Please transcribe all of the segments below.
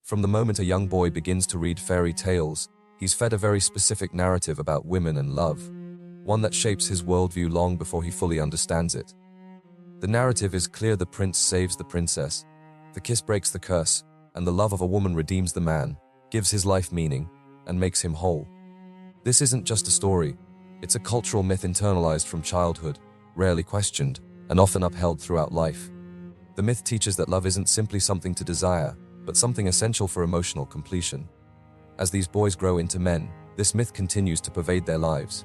From the moment a young boy begins to read fairy tales, he's fed a very specific narrative about women and love, one that shapes his worldview long before he fully understands it. The narrative is clear: the prince saves the princess, the kiss breaks the curse, and the love of a woman redeems the man, gives his life meaning, and makes him whole. This isn't just a story, it's a cultural myth internalized from childhood, rarely questioned, and often upheld throughout life. The myth teaches that love isn't simply something to desire, but something essential for emotional completion. As these boys grow into men, this myth continues to pervade their lives.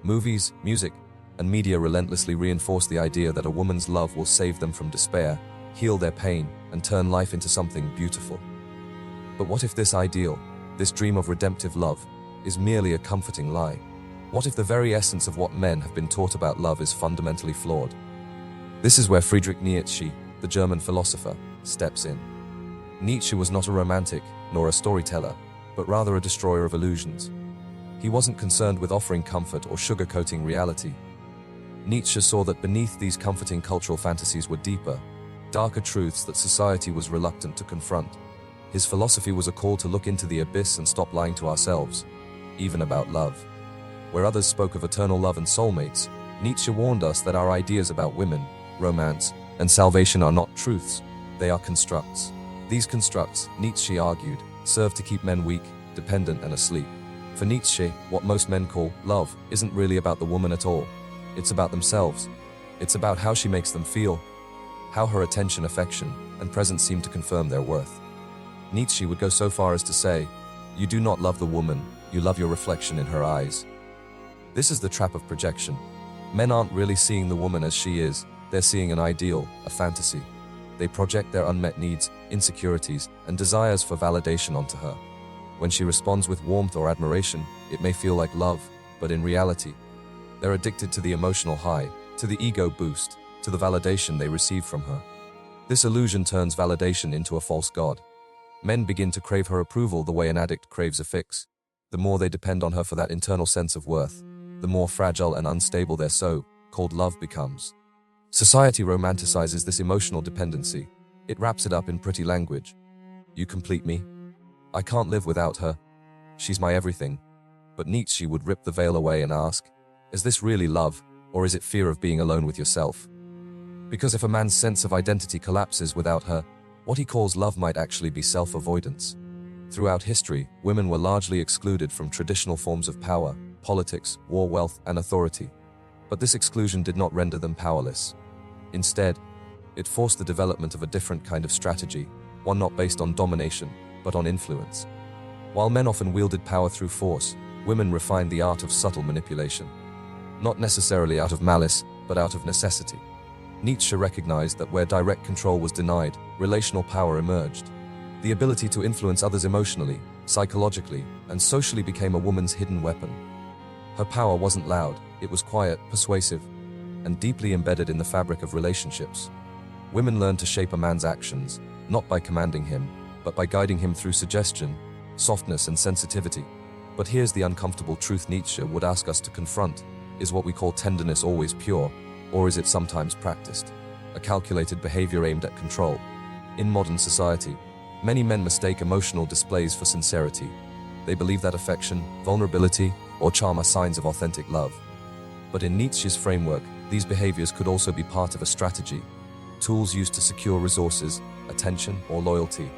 Movies, music, and media relentlessly reinforce the idea that a woman's love will save them from despair, heal their pain, and turn life into something beautiful. But what if this ideal, this dream of redemptive love, is merely a comforting lie? What if the very essence of what men have been taught about love is fundamentally flawed? This is where Friedrich Nietzsche, the German philosopher, steps in. Nietzsche was not a romantic, nor a storyteller, but rather a destroyer of illusions. He wasn't concerned with offering comfort or sugarcoating reality. Nietzsche saw that beneath these comforting cultural fantasies were deeper, darker truths that society was reluctant to confront. His philosophy was a call to look into the abyss and stop lying to ourselves, even about love. Where others spoke of eternal love and soulmates, Nietzsche warned us that our ideas about women, romance, and salvation are not truths, they are constructs. These constructs, Nietzsche argued, serve to keep men weak, dependent, and asleep. For Nietzsche, what most men call love isn't really about the woman at all. It's about themselves. It's about how she makes them feel, how her attention, affection, and presence seem to confirm their worth. Nietzsche would go so far as to say, "You do not love the woman, you love your reflection in her eyes." This is the trap of projection. Men aren't really seeing the woman as she is, they're seeing an ideal, a fantasy. They project their unmet needs, insecurities, and desires for validation onto her. When she responds with warmth or admiration, it may feel like love, but in reality, they're addicted to the emotional high, to the ego boost, to the validation they receive from her. This illusion turns validation into a false god. Men begin to crave her approval the way an addict craves a fix. The more they depend on her for that internal sense of worth, the more fragile and unstable their so-called love becomes. Society romanticizes this emotional dependency. It wraps it up in pretty language. You complete me. I can't live without her. She's my everything. But Nietzsche would rip the veil away and ask, is this really love, or is it fear of being alone with yourself? Because if a man's sense of identity collapses without her, what he calls love might actually be self-avoidance. Throughout history, women were largely excluded from traditional forms of power, politics, war, wealth, and authority. But this exclusion did not render them powerless. Instead, it forced the development of a different kind of strategy, one not based on domination, but on influence. While men often wielded power through force, women refined the art of subtle manipulation. Not necessarily out of malice, but out of necessity. Nietzsche recognized that where direct control was denied, relational power emerged. The ability to influence others emotionally, psychologically, and socially became a woman's hidden weapon. Her power wasn't loud, it was quiet, persuasive, and deeply embedded in the fabric of relationships. Women learned to shape a man's actions, not by commanding him, but by guiding him through suggestion, softness, and sensitivity. But here's the uncomfortable truth Nietzsche would ask us to confront. Is what we call tenderness always pure, or is it sometimes practiced? A calculated behavior aimed at control. In modern society, many men mistake emotional displays for sincerity. They believe that affection, vulnerability, or charm are signs of authentic love. But in Nietzsche's framework, these behaviors could also be part of a strategy, tools used to secure resources, attention, or loyalty.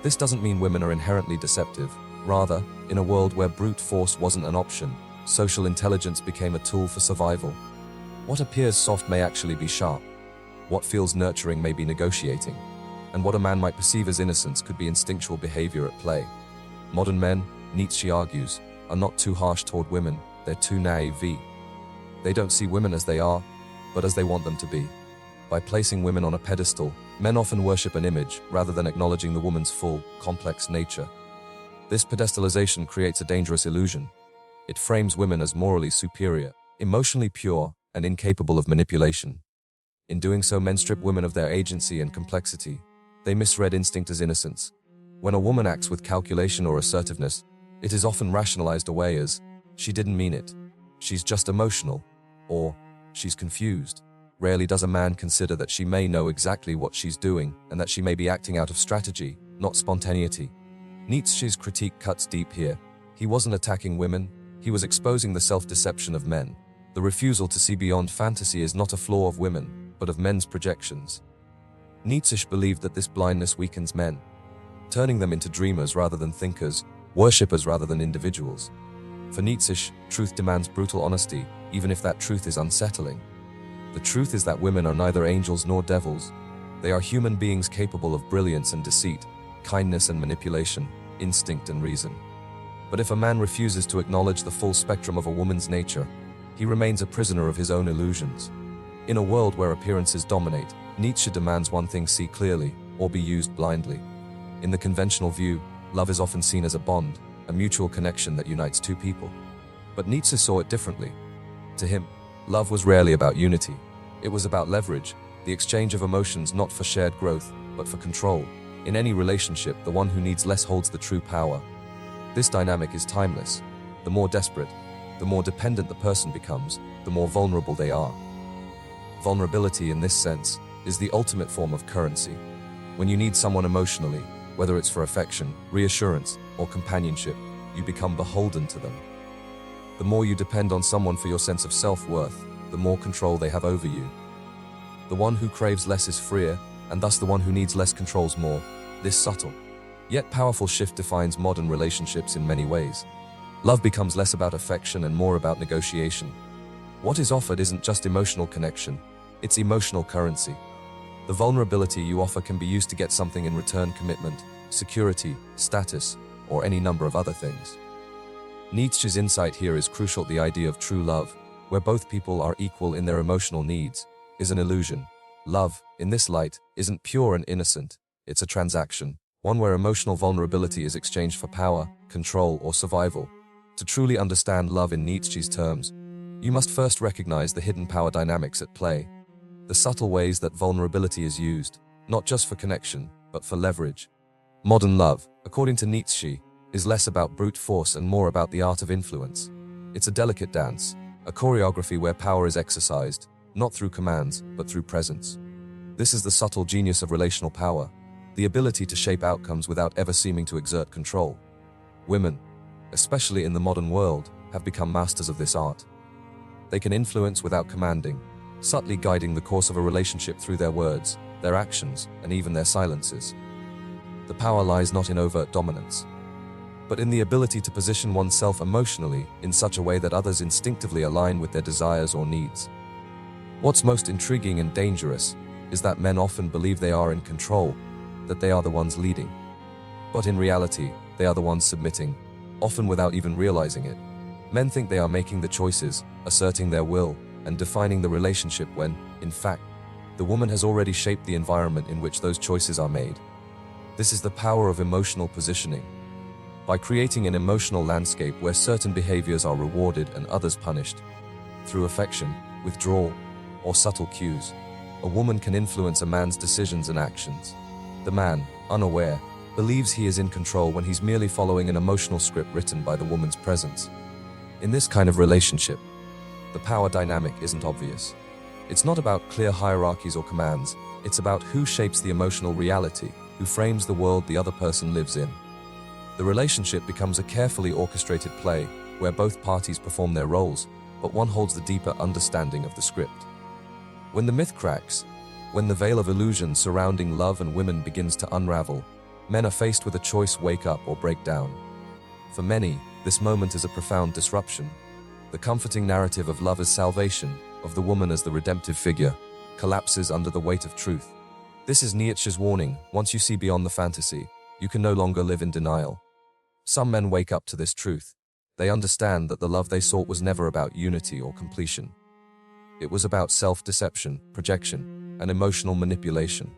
This doesn't mean women are inherently deceptive. Rather, in a world where brute force wasn't an option, social intelligence became a tool for survival. What appears soft may actually be sharp. What feels nurturing may be negotiating. And what a man might perceive as innocence could be instinctual behavior at play. Modern men, Nietzsche argues, are not too harsh toward women, they're too naive. They don't see women as they are, but as they want them to be. By placing women on a pedestal, men often worship an image rather than acknowledging the woman's full, complex nature. This pedestalization creates a dangerous illusion. It frames women as morally superior, emotionally pure, and incapable of manipulation. In doing so, men strip women of their agency and complexity. They misread instinct as innocence. When a woman acts with calculation or assertiveness, it is often rationalized away as, she didn't mean it, she's just emotional, or she's confused. Rarely does a man consider that she may know exactly what she's doing and that she may be acting out of strategy, not spontaneity. Nietzsche's critique cuts deep here. He wasn't attacking women, he was exposing the self-deception of men. The refusal to see beyond fantasy is not a flaw of women, but of men's projections. Nietzsche believed that this blindness weakens men, turning them into dreamers rather than thinkers, worshippers rather than individuals. For Nietzsche, truth demands brutal honesty, even if that truth is unsettling. The truth is that women are neither angels nor devils. They are human beings capable of brilliance and deceit, kindness and manipulation, instinct and reason. But if a man refuses to acknowledge the full spectrum of a woman's nature, he remains a prisoner of his own illusions. In a world where appearances dominate, Nietzsche demands one thing: see clearly, or be used blindly. In the conventional view, love is often seen as a bond, a mutual connection that unites two people. But Nietzsche saw it differently. To him, love was rarely about unity. It was about leverage, the exchange of emotions not for shared growth, but for control. In any relationship, the one who needs less holds the true power. This dynamic is timeless. The more desperate, the more dependent the person becomes, the more vulnerable they are. Vulnerability, in this sense, is the ultimate form of currency. When you need someone emotionally, whether it's for affection, reassurance, or companionship, you become beholden to them. The more you depend on someone for your sense of self-worth, the more control they have over you. The one who craves less is freer, and thus the one who needs less controls more. This subtle, yet powerful shift defines modern relationships in many ways. Love becomes less about affection and more about negotiation. What is offered isn't just emotional connection, it's emotional currency. The vulnerability you offer can be used to get something in return: commitment, security, status, or any number of other things. Nietzsche's insight here is crucial. The idea of true love, where both people are equal in their emotional needs, is an illusion. Love, in this light, isn't pure and innocent. It's a transaction, one where emotional vulnerability is exchanged for power, control, or survival. To truly understand love in Nietzsche's terms, you must first recognize the hidden power dynamics at play. The subtle ways that vulnerability is used, not just for connection, but for leverage. Modern love, according to Nietzsche, is less about brute force and more about the art of influence. It's a delicate dance, a choreography where power is exercised, not through commands, but through presence. This is the subtle genius of relational power, the ability to shape outcomes without ever seeming to exert control. Women, especially in the modern world, have become masters of this art. They can influence without commanding, subtly guiding the course of a relationship through their words, their actions, and even their silences. The power lies not in overt dominance, but in the ability to position oneself emotionally in such a way that others instinctively align with their desires or needs. What's most intriguing and dangerous is that men often believe they are in control, that they are the ones leading. But in reality, they are the ones submitting, often without even realizing it. Men think they are making the choices, asserting their will, and defining the relationship when, in fact, the woman has already shaped the environment in which those choices are made. This is the power of emotional positioning. By creating an emotional landscape where certain behaviors are rewarded and others punished, through affection, withdrawal, or subtle cues, a woman can influence a man's decisions and actions. The man, unaware, believes he is in control when he's merely following an emotional script written by the woman's presence. In this kind of relationship, the power dynamic isn't obvious. It's not about clear hierarchies or commands, it's about who shapes the emotional reality, who frames the world the other person lives in. The relationship becomes a carefully orchestrated play, where both parties perform their roles, but one holds the deeper understanding of the script. When the myth cracks, when the veil of illusion surrounding love and women begins to unravel, men are faced with a choice: wake up or break down. For many, this moment is a profound disruption. The comforting narrative of love as salvation, of the woman as the redemptive figure, collapses under the weight of truth. This is Nietzsche's warning: once you see beyond the fantasy, you can no longer live in denial. Some men wake up to this truth. They understand that the love they sought was never about unity or completion. It was about self-deception, projection, and emotional manipulation.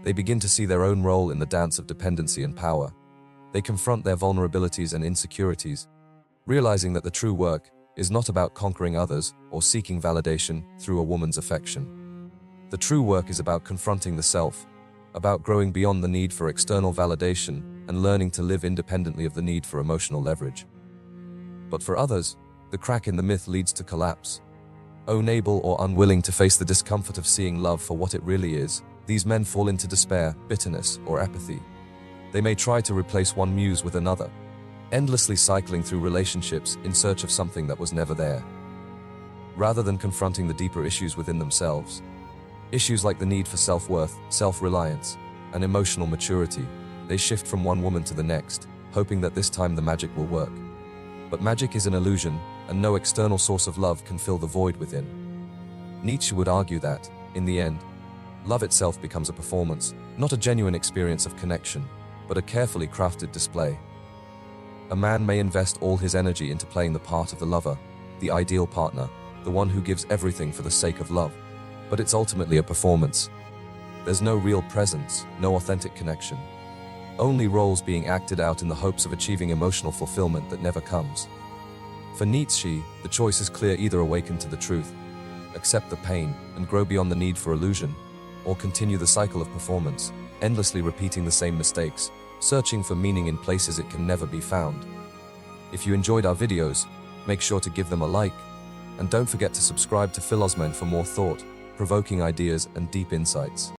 They begin to see their own role in the dance of dependency and power. They confront their vulnerabilities and insecurities, realizing that the true work is not about conquering others or seeking validation through a woman's affection. The true work is about confronting the self, about growing beyond the need for external validation and learning to live independently of the need for emotional leverage. But for others, the crack in the myth leads to collapse. Unable or unwilling to face the discomfort of seeing love for what it really is, these men fall into despair, bitterness, or apathy. They may try to replace one muse with another, endlessly cycling through relationships in search of something that was never there. Rather than confronting the deeper issues within themselves, issues like the need for self-worth, self-reliance, and emotional maturity, they shift from one woman to the next, hoping that this time the magic will work. But magic is an illusion, and no external source of love can fill the void within. Nietzsche would argue that, in the end, love itself becomes a performance, not a genuine experience of connection, but a carefully crafted display. A man may invest all his energy into playing the part of the lover, the ideal partner, the one who gives everything for the sake of love, but it's ultimately a performance. There's no real presence, no authentic connection. Only roles being acted out in the hopes of achieving emotional fulfillment that never comes. For Nietzsche, the choice is clear: either awaken to the truth, accept the pain, and grow beyond the need for illusion, or continue the cycle of performance, endlessly repeating the same mistakes, searching for meaning in places it can never be found. If you enjoyed our videos, make sure to give them a like, and don't forget to subscribe to Philosmind for more thought-provoking ideas and deep insights.